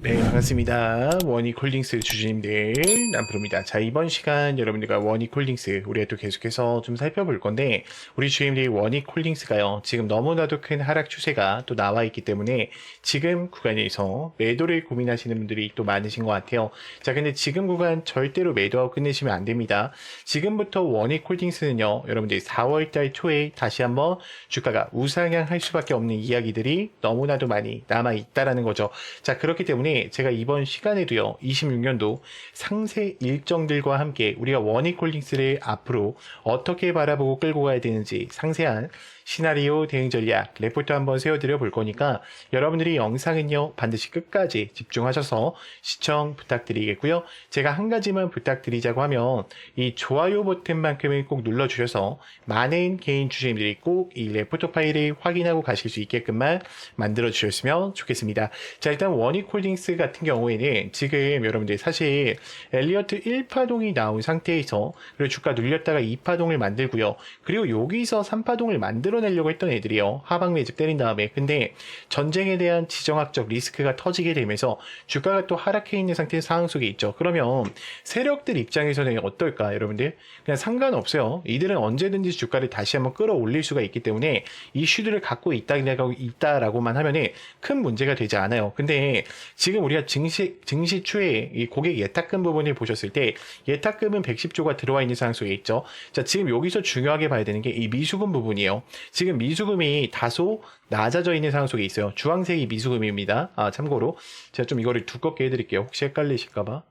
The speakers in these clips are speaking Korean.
네, 반갑습니다. 원익홀딩스 주주님들, 남프로입니다. 자, 이번 시간 여러분들과 원익홀딩스, 우리가 또 계속해서 좀 살펴볼 건데, 우리 주주님들이 원익홀딩스가요, 지금 너무나도 큰 하락 추세가 또 나와 있기 때문에, 지금 구간에서 매도를 고민하시는 분들이 또 많으신 것 같아요. 자, 근데 지금 구간 절대로 매도하고 끝내시면 안 됩니다. 지금부터 원익홀딩스는요, 여러분들이 4월달 초에 다시 한번 주가가 우상향할 수밖에 없는 이야기들이 너무나도 많이 남아 있다라는 거죠. 자, 그렇기 때문에 제가 이번 시간에도요, 26년도 상세 일정들과 함께 우리가 원익홀딩스를 앞으로 어떻게 바라보고 끌고 가야 되는지 상세한 시나리오 대응 전략 레포트 한번 세워드려 볼 거니까 여러분들이 영상은요 반드시 끝까지 집중하셔서 시청 부탁드리겠고요. 제가 한 가지만 부탁드리자고 하면 이 좋아요 버튼만큼을 꼭 눌러주셔서 많은 개인 주주님들이 꼭 이 레포트 파일을 확인하고 가실 수 있게끔만 만들어 주셨으면 좋겠습니다. 자, 일단 원익홀딩스 같은 경우에는 지금 여러분들 사실 엘리어트 1파동이 나온 상태에서 그리고 주가 눌렸다가 2파동을 만들고요. 그리고 여기서 3파동을 만들어내려고 했던 애들이요. 하방 매집 때린 다음에. 근데 전쟁에 대한 지정학적 리스크가 터지게 되면서 주가가 또 하락해 있는 상태의 상황 속에 있죠. 그러면 세력들 입장에서는 어떨까, 여러분들? 그냥 상관없어요. 이들은 언제든지 주가를 다시 한번 끌어올릴 수가 있기 때문에 이슈들을 갖고 있다라고만 하면은 큰 문제가 되지 않아요. 근데 지금 우리가 증시 추에 이 고객 예탁금 부분을 보셨을 때 예탁금은 110조가 들어와 있는 상황 속에 있죠. 자, 지금 여기서 중요하게 봐야 되는 게 이 미수금 부분이에요. 지금 미수금이 다소 낮아져 있는 상황 속에 있어요. 주황색이 미수금입니다. 참고로 제가 좀 이거를 두껍게 해드릴게요. 혹시 헷갈리실까봐.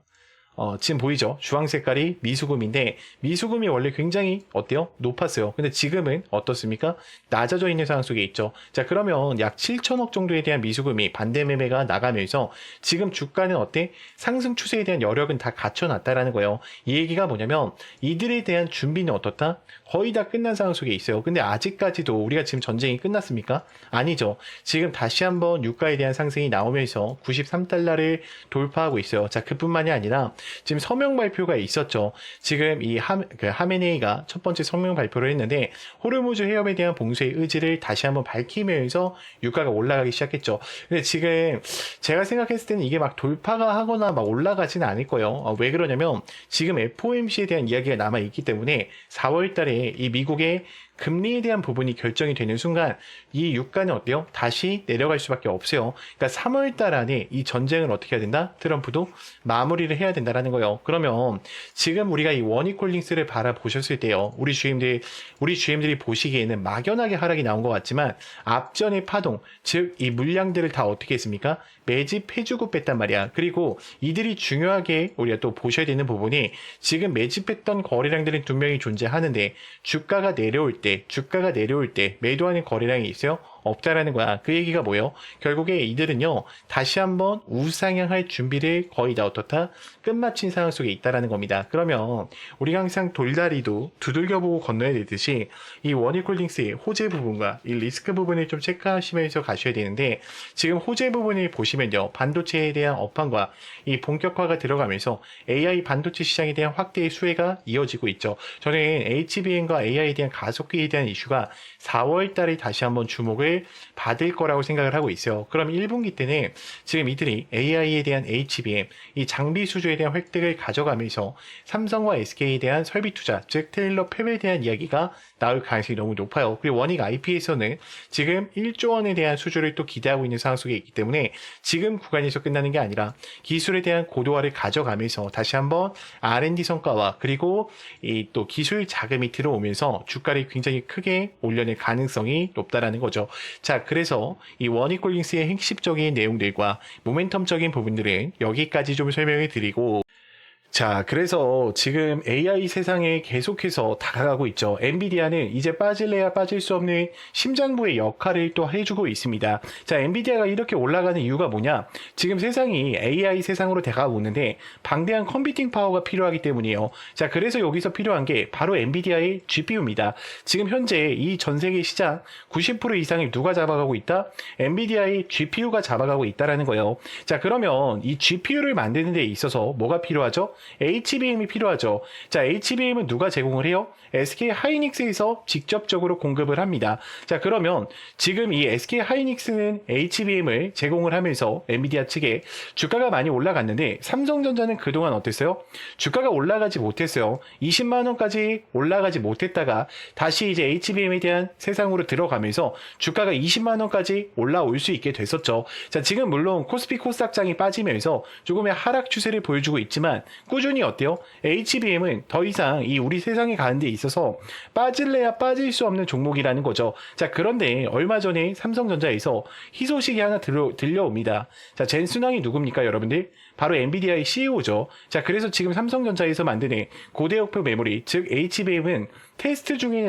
지금 보이죠? 주황 색깔이 미수금인데 미수금이 원래 굉장히 어때요? 높았어요. 근데 지금은 어떻습니까? 낮아져 있는 상황 속에 있죠. 자, 그러면 약 7천억 정도에 대한 미수금이 반대 매매가 나가면서 지금 주가는 어때? 상승 추세에 대한 여력은 다 갖춰놨다라는 거예요. 이 얘기가 뭐냐면 이들에 대한 준비는 어떻다? 거의 다 끝난 상황 속에 있어요. 근데 아직까지도 우리가 지금 전쟁이 끝났습니까? 아니죠. 지금 다시 한번 유가에 대한 상승이 나오면서 93달러를 돌파하고 있어요. 자, 그뿐만이 아니라 지금 서명 발표가 있었죠. 지금 이 하메네이가 첫 번째 서명 발표를 했는데 호르무즈 해협에 대한 봉쇄의 의지를 다시 한번 밝히면서 유가가 올라가기 시작했죠. 근데 지금 제가 생각했을 때는 이게 막 돌파가 하거나 막 올라가지는 않을 거예요. 왜 그러냐면 지금 FOMC에 대한 이야기가 남아 있기 때문에 4월 달에 이 미국의 금리에 대한 부분이 결정이 되는 순간 이 유가는 어때요? 다시 내려갈 수밖에 없어요. 그러니까 3월 달 안에 이 전쟁을 어떻게 해야 된다? 트럼프도 마무리를 해야 된다라는 거예요. 그러면 지금 우리가 이 원익홀딩스를 바라보셨을 때요. 우리 주임들이 보시기에는 막연하게 하락이 나온 것 같지만 앞전의 파동, 즉 이 물량들을 다 어떻게 했습니까? 매집해주고 뺐단 말이야. 그리고 이들이 중요하게 우리가 또 보셔야 되는 부분이 지금 매집했던 거래량들은 분명히 존재하는데 주가가 내려올 때 매도하는 거래량이 있어요? 없다라는 거야. 그 얘기가 뭐예요? 결국에 이들은요, 다시 한번 우상향할 준비를 거의 다 어떻다? 끝마친 상황 속에 있다라는 겁니다. 그러면 우리가 항상 돌다리도 두들겨보고 건너야 되듯이 이 원익홀딩스의 호재 부분과 이 리스크 부분을 좀 체크하시면서 가셔야 되는데 지금 호재 부분을 보시면요, 반도체에 대한 업황과 이 본격화가 들어가면서 AI 반도체 시장에 대한 확대의 수혜가 이어지고 있죠. 저는 HBM과 AI에 대한 가속기에 대한 이슈가 4월 달에 다시 한번 주목을 받을 거라고 생각을 하고 있어요. 그럼 1분기 때는 지금 이들이 AI에 대한 HBM, 이 장비 수주에 대한 획득을 가져가면서 삼성과 SK에 대한 설비 투자, 즉 테일러 팹에 대한 이야기가 나올 가능성이 너무 높아요. 그리고 원익 IP에서는 지금 1조 원에 대한 수주를 또 기대하고 있는 상황 속에 있기 때문에 지금 구간에서 끝나는 게 아니라 기술에 대한 고도화를 가져가면서 다시 한번 R&D 성과와 그리고 이 또 기술 자금이 들어오면서 주가를 굉장히 크게 올려낼 가능성이 높다라는 거죠. 자, 그래서 이 원익홀딩스의 핵심적인 내용들과 모멘텀적인 부분들은 여기까지 좀 설명해 드리고 자, 그래서 지금 AI 세상에 계속해서 다가가고 있죠. 엔비디아는 이제 빠질래야 빠질 수 없는 심장부의 역할을 또 해주고 있습니다. 자, 엔비디아가 이렇게 올라가는 이유가 뭐냐? 지금 세상이 AI 세상으로 다가오고 있는데 방대한 컴퓨팅 파워가 필요하기 때문이에요. 자, 그래서 여기서 필요한 게 바로 엔비디아의 GPU입니다. 지금 현재 이 전 세계 시장 90% 이상을 누가 잡아가고 있다? 엔비디아의 GPU가 잡아가고 있다라는 거예요. 자, 그러면 이 GPU를 만드는 데 있어서 뭐가 필요하죠? HBM이 필요하죠. 자, HBM은 누가 제공을 해요? SK 하이닉스에서 직접적으로 공급을 합니다. 자, 그러면 지금 이 SK 하이닉스는 HBM을 제공을 하면서 엔비디아 측에 주가가 많이 올라갔는데 삼성전자는 그동안 어땠어요? 주가가 올라가지 못했어요. 20만 원까지 올라가지 못했다가 다시 이제 HBM에 대한 세상으로 들어가면서 주가가 20만 원까지 올라올 수 있게 됐었죠. 자, 지금 물론 코스피 코스닥장이 빠지면서 조금의 하락 추세를 보여주고 있지만 꾸준히 어때요? HBM은 더 이상 이 우리 세상에 가는 데 있어서 빠질래야 빠질 수 없는 종목이라는 거죠. 자, 그런데 얼마 전에 삼성전자에서 희소식이 하나 들려옵니다. 자, 젠순왕이 누굽니까, 여러분들? 바로 엔비디아의 CEO죠. 자, 그래서 지금 삼성전자에서 만드는 고대역표 메모리, 즉 HBM은 테스트 중에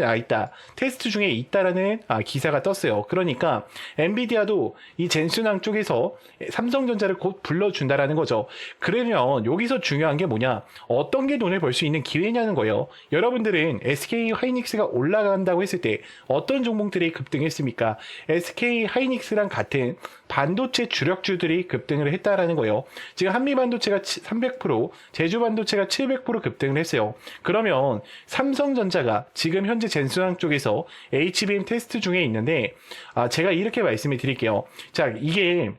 테스트 중에 있다라는 기사가 떴어요. 그러니까 엔비디아도 이 젠순왕 쪽에서 삼성전자를 곧 불러준다라는 거죠. 그러면 여기서 중요한 게 뭐냐? 어떤 게 돈을 벌 수 있는 기회냐는 거예요. 여러분들은 SK 하이닉스가 올라간다고 했을 때 어떤 종목들이 급등했습니까? SK 하이닉스랑 같은 반도체 주력주들이 급등을 했다라는 거예요. 지금 한미반도체가 300%, 제주반도체가 700% 급등을 했어요. 그러면 삼성전자가 지금 현재 젠순왕 쪽에서 HBM 테스트 중에 있는데 제가 이렇게 말씀을 드릴게요. 자, 이게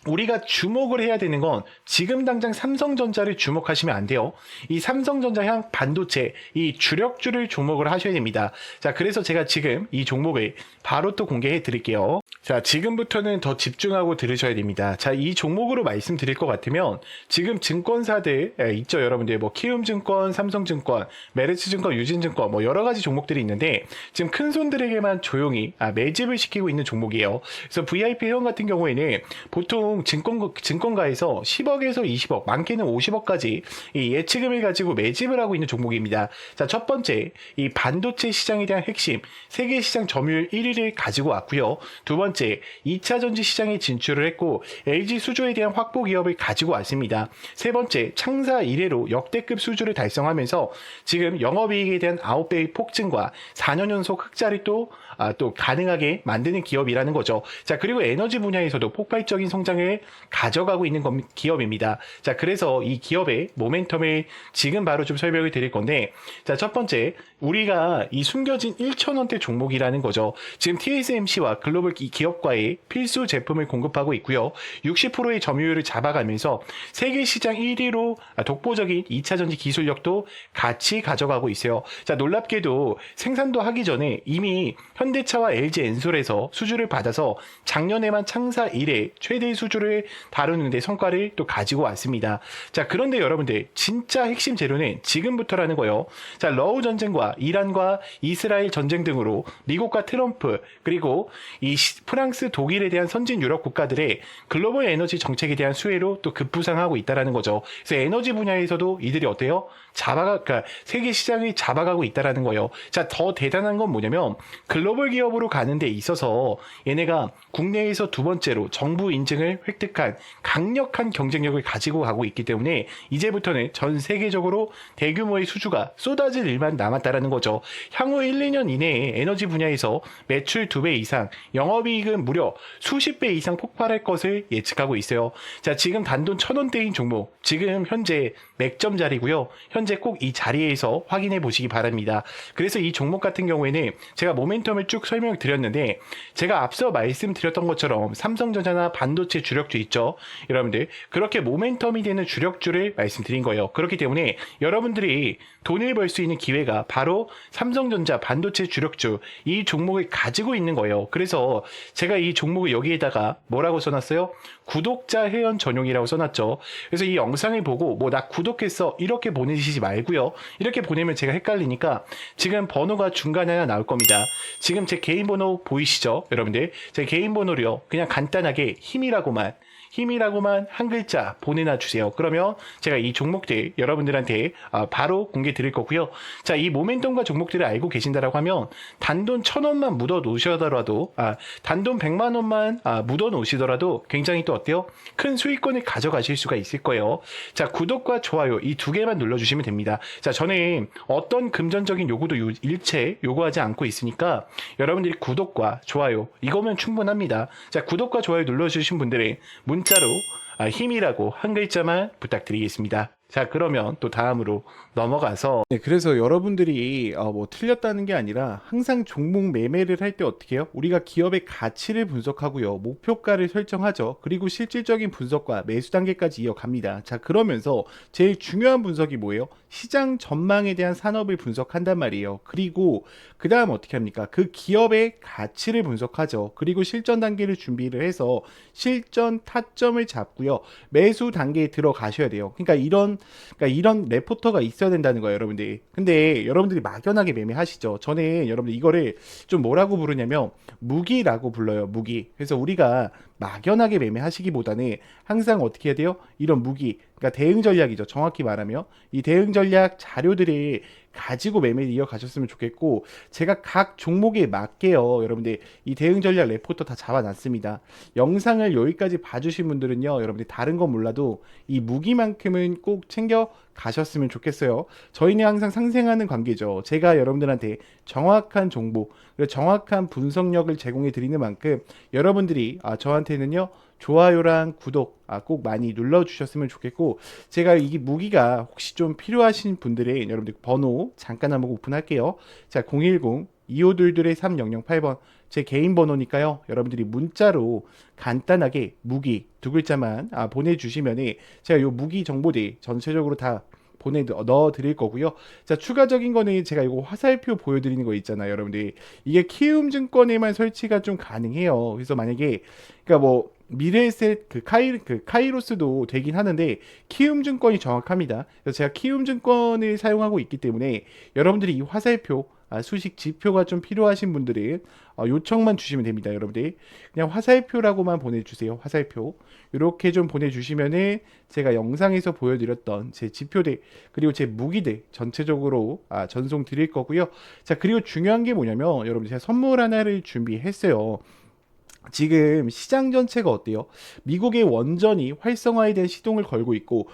우리가 주목을 해야 되는 건 지금 당장 삼성전자를 주목하시면 안 돼요. 이 삼성전자향 반도체, 이 주력주를 주목을 하셔야 됩니다. 자, 그래서 제가 지금 이 종목을 바로 또 공개해 드릴게요. 자, 지금부터는 더 집중하고 들으셔야 됩니다. 자, 이 종목으로 말씀드릴 것 같으면 지금 증권사들 있죠, 여러분들. 뭐 키움증권, 삼성증권, 메르츠증권, 유진증권 뭐 여러 가지 종목들이 있는데 지금 큰 손들에게만 조용히 매집을 시키고 있는 종목이에요. 그래서 VIP 회원 같은 경우에는 보통 증권가에서 10억에서 20억, 많게는 50억까지 이 예치금을 가지고 매집을 하고 있는 종목입니다. 자, 첫 번째, 이 반도체 시장에 대한 핵심, 세계 시장 점유율 1위를 가지고 왔고요. 두 번째, 2차 전지 시장에 진출을 했고 LG 수주에 대한 확보 기업을 가지고 왔습니다. 세 번째, 창사 이래로 역대급 수주를 달성하면서 지금 영업이익에 대한 9배의 폭증과 4년 연속 흑자를 또 가능하게 만드는 기업이라는 거죠. 자, 그리고 에너지 분야에서도 폭발적인 성장을 가져가고 있는 기업입니다. 자, 그래서 이 기업의 모멘텀을 지금 바로 좀 설명을 드릴 건데, 자, 첫 번째, 우리가 이 숨겨진 1,000원대 종목이라는 거죠. 지금 TSMC와 글로벌 기업과의 필수 제품을 공급하고 있고요. 60%의 점유율을 잡아가면서 세계 시장 1위로 독보적인 2차 전지 기술력도 같이 가져가고 있어요. 자, 놀랍게도 생산도 하기 전에 이미 현대차와 LG 엔솔에서 수주를 받아서 작년에만 창사 이래 최대 수주를 다루는데 성과를 또 가지고 왔습니다. 자, 그런데 여러분들 진짜 핵심 재료는 지금부터라는 거예요. 자, 러우 전쟁과 이란과 이스라엘 전쟁 등으로 미국과 트럼프 그리고 이 프랑스, 독일에 대한 선진 유럽 국가들의 글로벌 에너지 정책에 대한 수혜로 또 급부상하고 있다라는 거죠. 그래서 에너지 분야에서도 이들이 어때요? 그러니까 세계 시장이 잡아가고 있다라는 거예요. 자, 더 대단한 건 뭐냐면 글로벌 기업으로 가는 데 있어서 얘네가 국내에서 두 번째로 정부 인증을 획득한 강력한 경쟁력을 가지고 가고 있기 때문에 이제부터는 전 세계적으로 대규모의 수주가 쏟아질 일만 남았다라는 거죠. 향후 1, 2년 이내에 에너지 분야에서 매출 2배 이상, 영업이익은 무려 수십 배 이상 폭발할 것을 예측하고 있어요. 자, 지금 단돈 1,000원대인 종목, 지금 현재 맥점 자리고요. 현재 꼭 이 자리에서 확인해 보시기 바랍니다. 그래서 이 종목 같은 경우에는 제가 모멘텀을 쭉 설명을 드렸는데 제가 앞서 말씀드렸던 것처럼 삼성전자나 반도체 주력주 있죠. 여러분들 그렇게 모멘텀이 되는 주력주를 말씀드린 거예요. 그렇기 때문에 여러분들이 돈을 벌 수 있는 기회가 바로 삼성전자 반도체 주력주 이 종목을 가지고 있는 거예요. 그래서 제가 이 종목을 여기에다가 뭐라고 써놨어요? 구독자 회원 전용이라고 써놨죠. 그래서 이 영상을 보고 뭐 나 구독했어 이렇게 보내시지 말고요. 이렇게 보내면 제가 헷갈리니까 지금 번호가 중간에 하나 나올 겁니다. 지금 제 개인 번호 보이시죠? 여러분들 제 개인 번호로요. 그냥 간단하게 힘이라고만 한 글자 보내놔 주세요. 그러면 제가 이 종목들 여러분들한테 바로 공개 드릴 거고요. 자, 이 모멘텀과 종목들을 알고 계신다라고 하면 단돈 1,000원만 묻어 놓으시더라도 단돈 100만 원만 묻어 놓으시더라도 굉장히 또 어때요? 큰 수익권을 가져가실 수가 있을 거예요. 자, 구독과 좋아요 이 두 개만 눌러주시면 됩니다. 자, 저는 어떤 금전적인 요구도 일체 요구하지 않고 있으니까 여러분들이 구독과 좋아요 이거면 충분합니다. 자, 구독과 좋아요 눌러주신 분들은 문자로 힘이라고 한 글자만 부탁드리겠습니다. 자, 그러면 또 다음으로 넘어가서 네, 그래서 여러분들이 뭐 틀렸다는 게 아니라 항상 종목 매매를 할 때 어떻게 해요? 우리가 기업의 가치를 분석하고요. 목표가를 설정하죠. 그리고 실질적인 분석과 매수 단계까지 이어갑니다. 자, 그러면서 제일 중요한 분석이 뭐예요? 시장 전망에 대한 산업을 분석한단 말이에요. 그리고 그 다음 어떻게 합니까? 그 기업의 가치를 분석하죠. 그리고 실전 단계를 준비를 해서 실전 타점을 잡고요. 매수 단계에 들어가셔야 돼요. 그러니까 이런 레포터가 있어야 된다는 거예요, 여러분들이. 근데 여러분들이 막연하게 매매하시죠. 저는 여러분들 이거를 좀 뭐라고 부르냐면 무기라고 불러요, 무기. 그래서 우리가 막연하게 매매하시기보다는 항상 어떻게 해야 돼요? 이런 무기, 그러니까 대응 전략이죠. 정확히 말하면 이 대응 전략 자료들이 가지고 매매를 이어가셨으면 좋겠고, 제가 각 종목에 맞게요, 여러분들 이 대응 전략 레포터 다 잡아놨습니다. 영상을 여기까지 봐주신 분들은요, 여러분들 다른 건 몰라도 이 무기만큼은 꼭 챙겨 가셨으면 좋겠어요. 저희는 항상 상생하는 관계죠. 제가 여러분들한테 정확한 정보, 그리고 정확한 분석력을 제공해 드리는 만큼 여러분들이 저한테는요, 좋아요랑 구독 꼭 많이 눌러주셨으면 좋겠고, 제가 이 무기가 혹시 좀 필요하신 분들의 여러분들 번호 잠깐 한번 오픈할게요. 자, 010-2522-3008번 제 개인 번호니까요. 여러분들이 문자로 간단하게 무기 두 글자만 보내주시면 제가 요 무기 정보들 전체적으로 다 넣어 드릴 거고요. 자, 추가적인 거는 제가 이거 화살표 보여드리는 거 있잖아요, 여러분들. 이게 키움증권에만 설치가 좀 가능해요. 그래서 만약에 그러니까 뭐 미래에셋 그 카이로스도 되긴 하는데 키움증권이 정확합니다. 그래서 제가 키움증권을 사용하고 있기 때문에 여러분들이 이 화살표 수식 지표가 좀 필요하신 분들은 요청만 주시면 됩니다, 여러분들. 그냥 화살표라고만 보내주세요. 화살표 이렇게 좀 보내주시면은 제가 영상에서 보여드렸던 제 지표들 그리고 제 무기들 전체적으로 전송 드릴 거고요. 자, 그리고 중요한 게 뭐냐면 여러분, 제가 선물 하나를 준비했어요. 지금 시장 전체가 어때요? 미국의 원전이 활성화에 대한 시동을 걸고 있고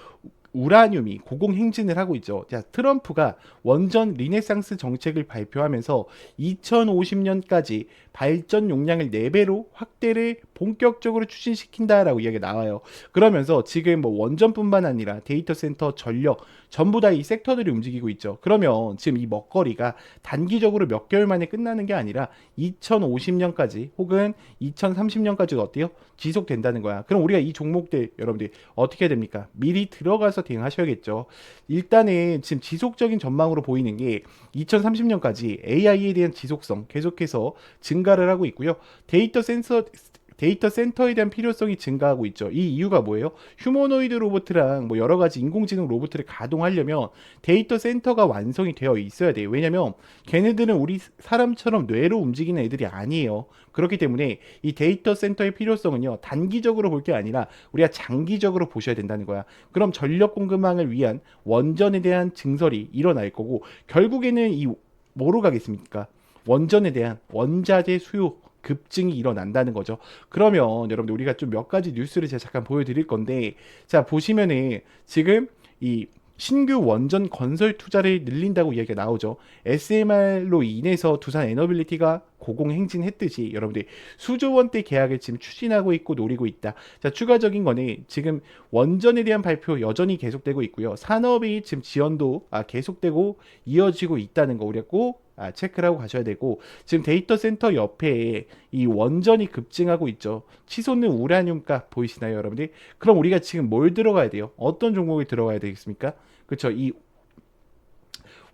우라늄이 고공행진을 하고 있죠. 자, 트럼프가 원전 리네상스 정책을 발표하면서 2050년까지 발전 용량을 4배로 확대를 본격적으로 추진시킨다라고 이야기가 나와요. 그러면서 지금 뭐 원전뿐만 아니라 데이터 센터, 전력 전부 다 이 섹터들이 움직이고 있죠. 그러면 지금 이 먹거리가 단기적으로 몇 개월 만에 끝나는 게 아니라 2050년까지 혹은 2030년까지도 어때요? 지속된다는 거야. 그럼 우리가 이 종목들 여러분들 어떻게 해야 됩니까? 미리 들어가서 대응하셔야겠죠. 일단은 지금 지속적인 전망으로 보이는 게 2030년까지 AI에 대한 지속성 계속해서 증가를 하고 있고요. 데이터 센터에 대한 필요성이 증가하고 있죠. 이 이유가 뭐예요? 휴머노이드 로봇이랑 뭐 여러 가지 인공지능 로봇을 가동하려면 데이터 센터가 완성이 되어 있어야 돼요. 왜냐면 걔네들은 우리 사람처럼 뇌로 움직이는 애들이 아니에요. 그렇기 때문에 이 데이터 센터의 필요성은요, 단기적으로 볼 게 아니라 우리가 장기적으로 보셔야 된다는 거야. 그럼 전력 공급망을 위한 원전에 대한 증설이 일어날 거고, 결국에는 이 뭐로 가겠습니까? 원전에 대한 원자재 수요 급증이 일어난다는 거죠. 그러면 여러분들 우리가 좀 몇 가지 뉴스를 제가 잠깐 보여드릴 건데, 자, 보시면은 지금 이 신규 원전 건설 투자를 늘린다고 이야기가 나오죠. SMR로 인해서 두산 에너빌리티가 고공행진했듯이 여러분들 수조 원대 계약을 지금 추진하고 있고 노리고 있다. 자, 추가적인 거는 지금 원전에 대한 발표 여전히 계속되고 있고요. 산업이 지금 지원도 계속되고 이어지고 있다는 거 우리가 꼭 체크를 하고 가셔야 되고, 지금 데이터 센터 옆에 이 원전이 급증하고 있죠. 치솟는 우라늄 값 보이시나요, 여러분들? 그럼 우리가 지금 뭘 들어가야 돼요? 어떤 종목이 들어가야 되겠습니까? 그렇죠. 이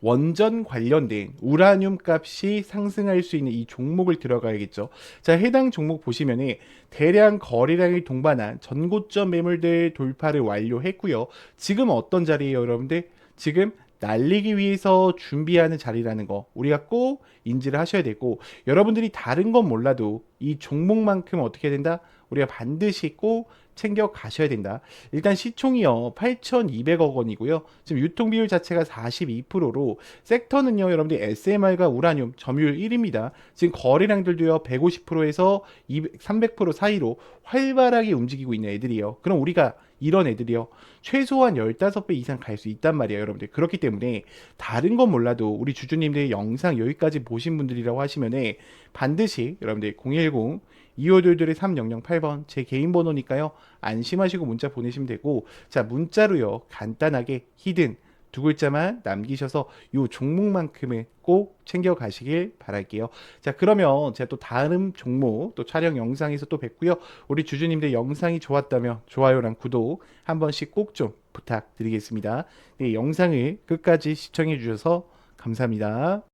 원전 관련된 우라늄 값이 상승할 수 있는 이 종목을 들어가야겠죠. 자, 해당 종목 보시면은 대량 거래량이 동반한 전고점 매물대 돌파를 완료했고요. 지금 어떤 자리예요, 여러분들? 지금 날리기 위해서 준비하는 자리라는 거 우리가 꼭 인지를 하셔야 되고, 여러분들이 다른 건 몰라도 이 종목만큼 어떻게 해야 된다? 우리가 반드시 꼭 챙겨 가셔야 된다. 일단 시총이요 8,200억 원이고요. 지금 유통 비율 자체가 42%로 섹터는요, 여러분들 SMR과 우라늄 점유율 1위입니다. 지금 거래량들도요 150%에서 300% 사이로 활발하게 움직이고 있는 애들이에요. 그럼 우리가 이런 애들이요. 최소한 15배 이상 갈 수 있단 말이에요, 여러분들. 그렇기 때문에 다른 건 몰라도 우리 주주님들 영상 여기까지 보신 분들이라고 하시면은 반드시 여러분들 010 2522 3008번 제 개인 번호니까요. 안심하시고 문자 보내시면 되고, 자, 문자로요. 간단하게 히든 두 글자만 남기셔서 요 종목만큼은 꼭 챙겨 가시길 바랄게요. 자, 그러면 제가 또 다른 종목 또 촬영 영상에서 또 뵙고요. 우리 주주님들 영상이 좋았다면 좋아요랑 구독 한 번씩 꼭 좀 부탁드리겠습니다. 네, 영상을 끝까지 시청해 주셔서 감사합니다.